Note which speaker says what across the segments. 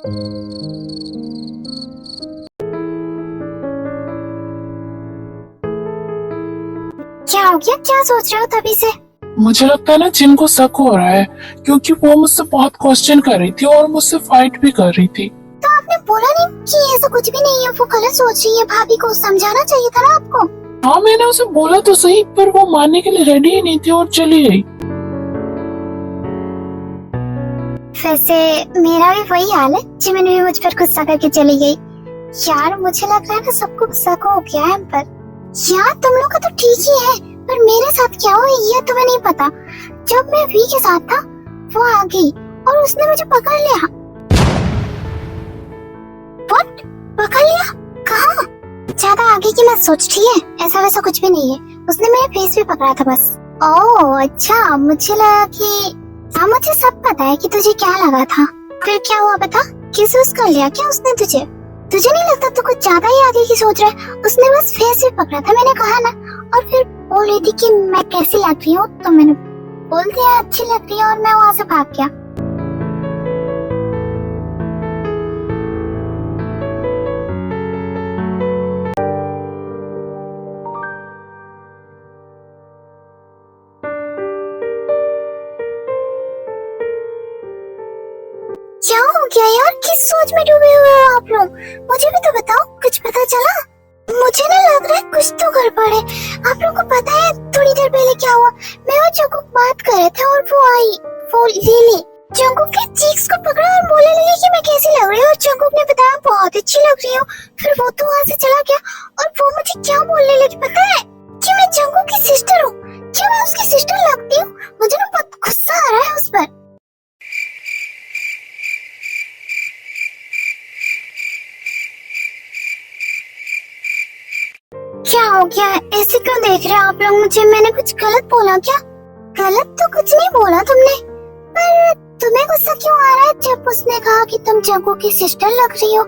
Speaker 1: क्या हो गया? क्या सोच रहे हो तभी से?
Speaker 2: मुझे लगता है ना जिनको शक हो रहा है, क्योंकि वो मुझसे बहुत क्वेश्चन कर रही थी और मुझसे फाइट भी कर रही थी।
Speaker 1: तो आपने बोला नहीं कि ऐसा कुछ भी नहीं है, वो गलत सोच रही है, भाभी को समझाना चाहिए था ना आपको।
Speaker 2: हाँ मैंने उसे बोला तो सही, पर वो मानने के लिए रेडी ही नहीं थी और चली गई।
Speaker 1: वैसे मेरा भी वही हाल है, जिमिन भी मुझ पर गुस्सा करके चली गई। यार मुझे लग रहा है ना सबको शक हो गया है हम पर। यार तुम लोग का तो ठीक ही है, पर मेरे साथ क्या हुआ ये तुम्हें नहीं पता। जब मैं वी के साथ था वो आ गई और उसने मुझे पकड़ लिया। व्हाट? पकड़ लिया? कहाँ? ज्यादा आगे की मत सोच, ठीक है? ऐसा वैसा कुछ भी नहीं है, उसने मेरे फेस पे पकड़ा था बस। ओह अच्छा, मुझे लगा कि हाँ मुझे सब पता है कि तुझे क्या लगा था। फिर क्या हुआ बता? किस कर लिया क्या उसने तुझे? तुझे नहीं लगता तू कुछ ज्यादा ही आगे की सोच रहा है? उसने बस फेस पे पकड़ा था, मैंने कहा ना। और फिर बोल रही थी कि मैं कैसी लग रही हूँ, तो मैंने बोल दिया अच्छी लग रही है और मैं वहाँ से भाग गया। क्या हो गया यार? किस सोच में डूबे हुए हो आप लोग? मुझे भी तो बताओ, कुछ पता चला? मुझे ना लग रहा है कुछ तो गड़बड़ है। आप लोगों को पता है थोड़ी देर पहले क्या हुआ? मैं और जंकुक बात कर रहे थे और वो आई, वो लिली। जंकुक के चीक्स को पकड़ा और बोलने लगी कि मैं कैसी लग रही हूँ, और जंकुक ने बताया बहुत अच्छी लग रही हूँ। फिर वो तो वहाँ से चला गया और वो मुझे क्या बोलने लगी पता है? कि मैं जंकुक की सिस्टर हूँ। क्या मैं उसकी सिस्टर लगती हूँ? मुझे ना बहुत गुस्सा आ रहा है उस पर। क्या हो गया? ऐसे क्यों देख रहे हो आप लोग मुझे? मैंने कुछ गलत बोला क्या? गलत तो कुछ नहीं बोला तुमने, पर तुम्हें गुस्सा क्यों आ रहा है जब उसने कहा कि तुम जंकुक की सिस्टर लग रही हो?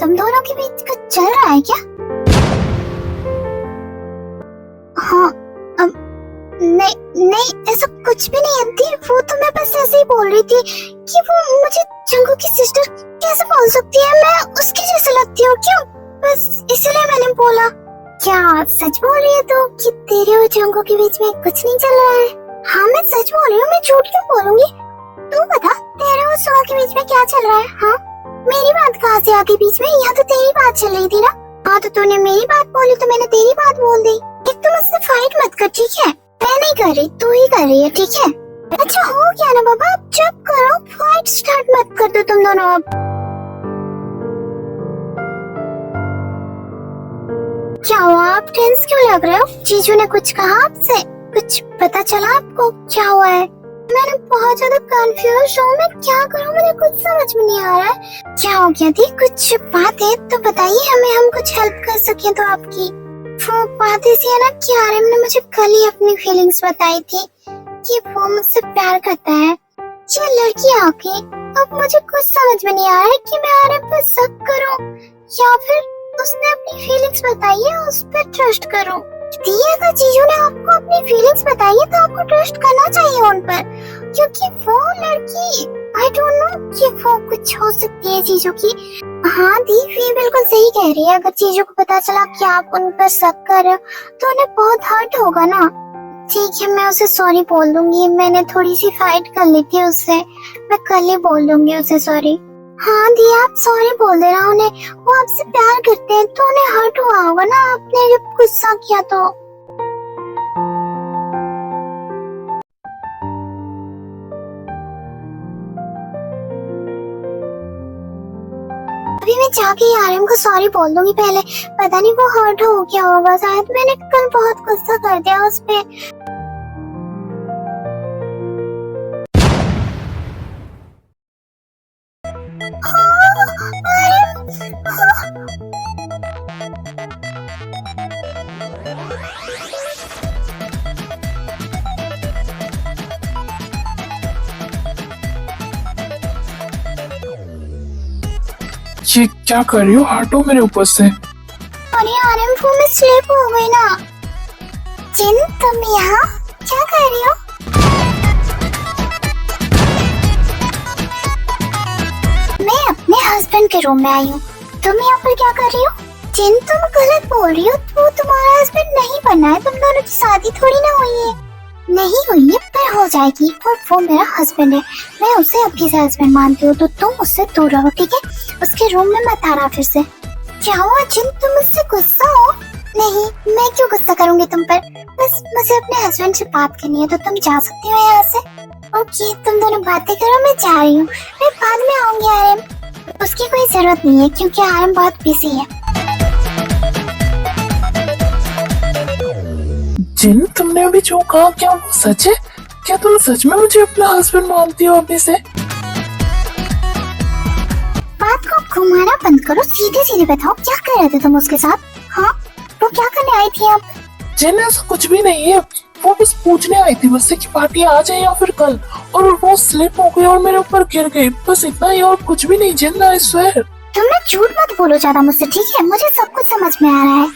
Speaker 1: तुम दोनों के बीच कुछ चल रहा है क्या? हाँ नहीं ऐसा कुछ भी नहीं है। वो तो मैं बस ऐसे ही बोल रही थी कि वो मुझे जंकुक की सिस्टर कैसे बोल सकती है, मैं उसकी जैसे लगती हूँ क्यों? बस इसलिए मैंने बोला। क्या सच बोल रही है तो कि तेरे और जंकुक के बीच में कुछ नहीं चल रहा है? हाँ मैं सच बोल रही हूँ, मैं झूठ क्यों बोलूंगी? तू बता तेरे और सुहा के बीच में क्या चल रहा है? हाँ मेरी बात कहाँ से आ गई बीच में? यहाँ तो तेरी बात चल रही थी ना। हाँ तो तूने मेरी बात बोली तो मैंने तेरी बात बोल दी। एक तो मुझसे फाइट मत कर, ठीक है? मैं नहीं कर रही, तू ही कर रही है, ठीक है? अच्छा हो गया ना बाबा, अब चुप करो, फाइट स्टार्ट मत कर दो तुम दोनों अब। क्या हुआ? आप टेंस क्यों लग रहे हो? जीजू ने कुछ कहा आपसे? कुछ पता चला आपको क्या हुआ है? मैंने बहुत ज्यादा कंफ्यूज हूँ, मैं क्या करूँ, मुझे कुछ समझ में नहीं आ रहा है। क्या हो गया थी? कुछ बात है तो बताइए हमें, हम कुछ हेल्प कर सके तो आपकी। वो बात ऐसी है ना कि आर्यन ने मुझे कल ही अपनी फीलिंग्स बताई थी कि वो मुझसे प्यार करता है। ये लड़की आ गई, अब मुझे कुछ समझ में नहीं आ रहा है कि मैं आर्यन पर शक करूँ या फिर उसने अपनी फीलिंग्स बताई है उस पर ट्रस्ट करूं। अगर जीजू ने आपको अपनी फीलिंग्स बताई है तो आपको ट्रस्ट करना चाहिए उन पर, क्योंकि वो लड़की आई डोंट नो कि वो कुछ हो सकती है जीजू की। हाँ दी वी बिल्कुल सही कह रही है, अगर जीजू को पता चला कि आप उन पर शक कर रहे हो तो उन्हें बहुत हर्ट होगा ना। ठीक है मैं उसे सॉरी बोल दूंगी, मैंने थोड़ी सी फाइट कर ली थी उससे, मैं कल ही बोल दूंगी उसे सॉरी। हाँ दी आप सॉरी बोल देना उन्हें, वो आपसे प्यार करते हैं तो उन्हें हर्ट हुआ होगा ना आपने जब गुस्सा किया तो। अभी मैं जाके आर्यन को सॉरी बोल दूंगी पहले, पता नहीं वो हर्ट हो गया होगा, शायद मैंने कल बहुत गुस्सा कर दिया उस पे।
Speaker 2: ये क्या कर रही हो? हटो मेरे ऊपर से।
Speaker 1: अरे आर्यन वो मैं स्लिप हो गई ना। जिन तुम यहाँ क्या कर रही हो? मैं अपने हस्बैंड के रूम में आई हूँ। तुम यहाँ पर क्या कर रही हो? जिन तुम गलत बोल रही हो, वो तुम्हारा हस्बैंड नहीं बनना है। तुम दोनों की शादी थोड़ी ना हुई है। नहीं हुई है पर हो जाएगी, और वो मेरा हस्बैंड है। मैं उसे अपनी से हस्बैंड मानती हूँ, तो तुम उससे दूर रहो, ठीक है? उसके रूम में मत आना फिर से। क्या हुआ जिन, तुम मुझसे गुस्सा हो? नहीं, मैं क्यों गुस्सा करूंगी तुम पर? बस मुझे अपने हस्बैंड से बात करनी है, तो तुम जा सकती हो यहाँ से। ओके, तुम दोनों बातें करो, मैं जा रही हूँ। मैं बाद में आऊंगी आर्यन। उसकी कोई जरूरत नहीं है क्योंकि आर्यन बहुत बिजी है।
Speaker 2: जिन, तुमने अभी जो कहा क्या वो सच है? क्या तुम सच में मुझे अपना हस्बैंड मानती हो अभी से?
Speaker 1: बात को घुमाना बंद करो, सीधे सीधे बताओ क्या कर रहे थे तुम उसके साथ? हाँ, वो क्या करने आई थी अब?
Speaker 2: जिन, ऐसा कुछ भी नहीं है। वो बस पूछने आई थी मुझसे कि पार्टी आज है या फिर कल, और वो स्लिप हो गई और मेरे ऊपर गिर गई, बस इतना ही और कुछ भी नहीं। जिन, आई स्वेयर।
Speaker 1: तुम ना झूठ मत बोलो ज्यादा मुझसे, ठीक है? मुझे सब कुछ समझ में आ रहा है।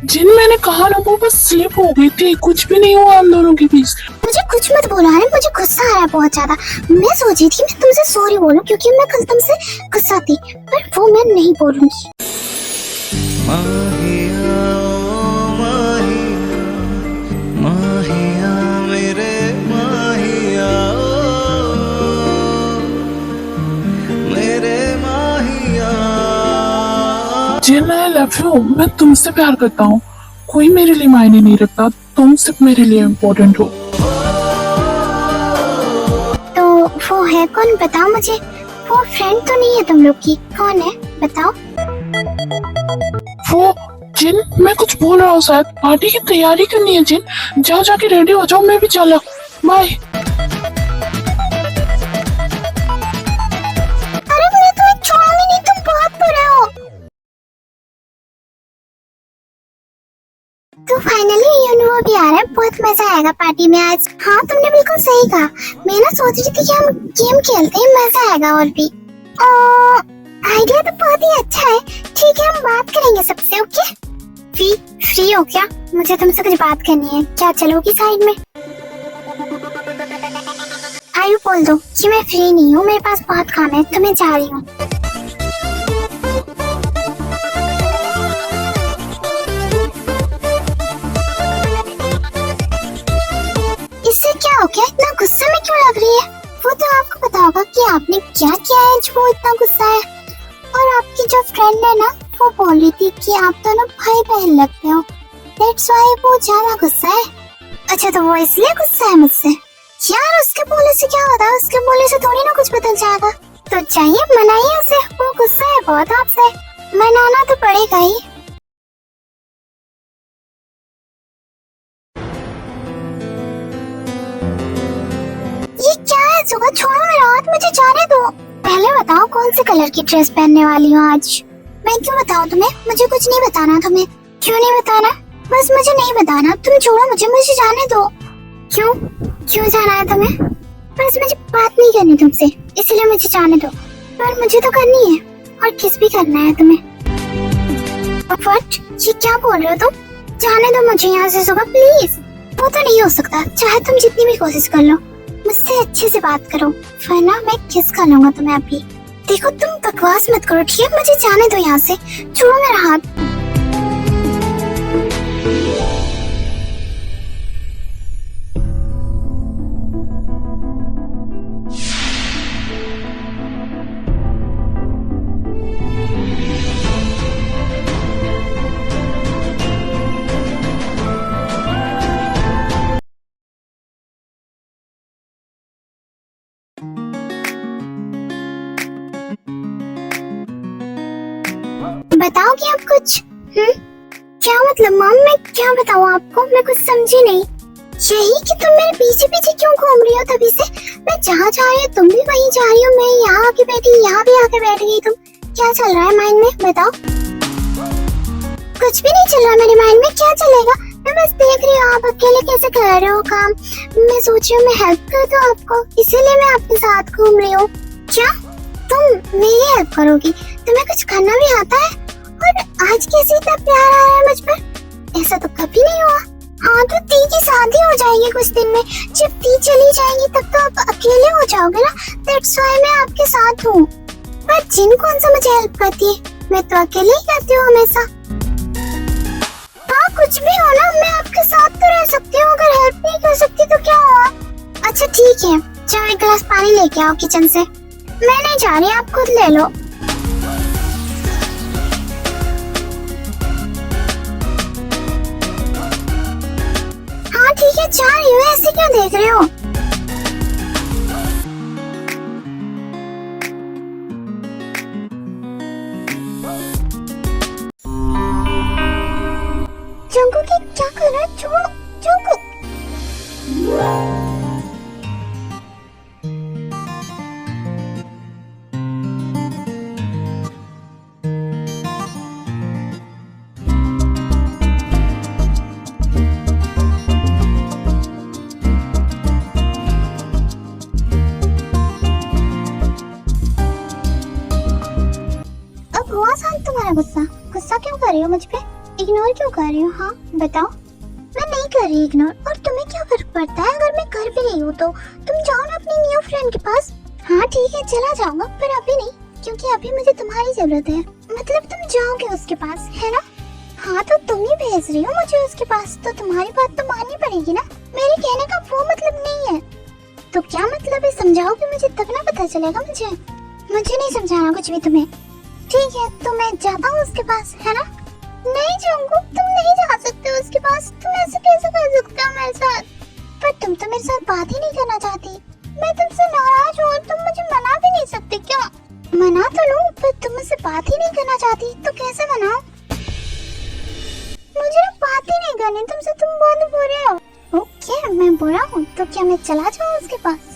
Speaker 2: जिन, मैंने कहा ना वो बस स्लिप हो गई थी, कुछ भी नहीं हुआ हम दोनों के बीच।
Speaker 1: मुझे कुछ मत बोला है, मुझे गुस्सा आ रहा है बहुत ज्यादा। मैं सोची थी मैं तुमसे सॉरी बोलूं क्योंकि मैं कल तुमसे गुस्सा थी, पर वो मैं नहीं बोलूंगी।
Speaker 3: माहिया माहिया मेरे माहिया मेरे माहिया।
Speaker 2: जिन, आई लव यू। मैं तुमसे प्यार करता हूँ, कोई मेरे लिए मायने नहीं रखता। तुम सिर्फ मेरे लिए इम्पोर्टेंट हो।
Speaker 1: तो वो है कौन, बताओ मुझे। वो फ्रेंड तो नहीं है तुम लोग की? कौन है बताओ।
Speaker 2: वो जिन, मैं कुछ बोल रहा हूँ शायद। पार्टी की तैयारी करनी है जिन, जाओ जाके रेडी हो जाओ, मैं भी चला। बाय।
Speaker 1: अरे मैं तुम्हें छोड़ूंगी नहीं, तुम बहुत बुरे हो। तो फाइनली यूनो भी आ रहा है, बहुत मजा आएगा पार्टी में आज। हाँ, तुमने बिल्कुल सही कहा। मैं ना सोच रही थी कि हम गेम खेलते हैं, मजा आएगा और भी। आइडिया तो बहुत ही अच्छा है। ठीक है, हम बात करेंगे सबसे। ओके, फ्री हो क्या? मुझे तुमसे कुछ बात करनी है, क्या चलोगी साइड में? आयु बोल दो कि मैं फ्री नहीं हूँ, मेरे पास बहुत काम है, तो मैं जा रही हूँ। इससे क्या हो गया? इतना गुस्सा में क्यों लग रही है? वो तो आपको पता होगा कि आपने क्या किया है जो वो इतना गुस्सा है। और आपकी जो फ्रेंड है ना, वो बोल रही थी कि आप दोनों भाई बहन लगते हो, दैट्स व्हाई वो ज्यादा गुस्सा है। अच्छा, तो वो इसलिए गुस्सा है मुझसे? यार, उसके बोले से क्या होता है? उसके बोले से थोड़ी ना कुछ बदल जाएगा। तो चाहिए मनाइए उसे, वो गुस्सा है बहुत आपसे, मनाना तो पड़ेगा ही। ये क्या है सुबह? छोड़ो मेरा हाथ, मुझे जाने दो। पहले बताओ कौन से कलर की ड्रेस पहनने वाली हो आज? मैं क्यों बताऊं तुम्हें? मुझे कुछ नहीं बताना तुम्हें। क्यों नहीं बताना? बस मुझे नहीं बताना। तुम छोड़ो मुझे जाने दो। क्यों जाना है तुम्हें? बस मुझे बात नहीं करनी तुमसे, इसलिए मुझे जाने दो। पर मुझे तो करनी है, और किस भी करना है तुम्हें। व्हाट? ये क्या बोल रहे हो तुम? जाने दो मुझे यहाँ से सुबह, प्लीज। वो तो नहीं हो सकता, चाहे तुम जितनी भी कोशिश कर लो। मुझसे अच्छे से बात करो, वरना मैं किस कर लूंगा तुम्हें अभी। देखो, तुम बकवास मत करो, ठीक है? मुझे जाने दो यहाँ से, छोड़ो मेरा हाथ। बताओगे आप कुछ? क्या मतलब मॉम? मैं क्या बताऊँ आपको? मैं कुछ समझी नहीं। यही कि तुम मेरे पीछे पीछे क्यों घूम रही हो तभी से? मैं जहाँ जा रही हूँ तुम भी वहीं जा रही हो, मैं यहाँ आके बैठी, यहाँ भी आके बैठ गई तुम। क्या चल रहा है माइंड में, बताओ? कुछ भी नहीं चल रहा मेरे माइंड में। क्या चलेगा? मैं बस देख रही हूँ आप अकेले कैसे कर रहे हो काम। मैं सोच रही हूँ मैं हेल्प कर दूँ आपको, इसीलिए मैं आपके साथ घूम रही हूँ। क्या तुम मेरी हेल्प करोगी? तुम्हें कुछ करना भी आता है? और आज कैसे इतना प्यार आ रहा है मुझ पर? ऐसा तो कभी नहीं हुआ। हाँ, तो ती की शादी हो जाएगी कुछ दिन में। जब ती चली जाएगी तब तो आप अकेले हो जाओगे ना, दैट्स व्हाई मैं आपके साथ हूँ। पर जिन कौन सा मुझे हेल्प करती है, मैं तो अकेले ही करती हूँ हमेशा। हाँ कुछ भी हो ना, मैं आपके साथ तो रह सकती हूँ, अगर हेल्प नहीं कर सकती तो क्या हुआ। अच्छा ठीक है, जाओ एक गिलास पानी लेके आओ किचन से। मैं नहीं जा रही, आप खुद ले लो। हाँ ठीक है, जा रही हूँ, ऐसे क्यों देख रहे हो। जंगकुक क्या कर रहा है, छोड़ो जंगकुक। अब हुआ शांत तुम्हारा गुस्सा? गुस्सा क्यों कर रही हो मुझ पे? इग्नोर क्यों कर रही हो? हाँ बताओ। मैं नहीं कर रही इग्नोर, और तुम्हें क्या फर्क पड़ता है अगर मैं कर भी रही हूँ तो? तुम जाओ ना अपनी न्यू फ्रेंड के पास। हाँ ठीक है चला जाऊंगा, पर अभी नहीं, क्योंकि अभी मुझे तुम्हारी जरूरत है। मतलब तुम जाओगे उसके पास, है ना? हाँ तो तुम ही भेज रही हो मुझे उसके पास, तो तुम्हारी बात तो माननी पड़ेगी ना। मेरे कहने का वो मतलब नहीं है। तो क्या मतलब है, समझाओगे मुझे तब ना पता चलेगा मुझे। मुझे नहीं समझाना कुछ भी तुम्हें। ठीक है तो मैं जाता हूँ उसके पास, है ना? नहीं जंगकुक, तुम नहीं जा सकते उसके पास। तुम ऐसे कैसे कर सकते हो मेरे साथ? पर तुम तो मेरे साथ बात ही नहीं करना चाहती। मैं तुमसे नाराज हूँ, तुम मुझे मना भी नहीं सकते क्या? मना तो लूं, पर तुम मुझसे बात ही नहीं करना चाहती तो कैसे मनाऊं? मुझे ना बात ही नहीं करनी तुमसे, तुम बहुत बुरे हो। ओके मैं बुरा हूँ तो क्या मैं चला जाऊँ उसके पास?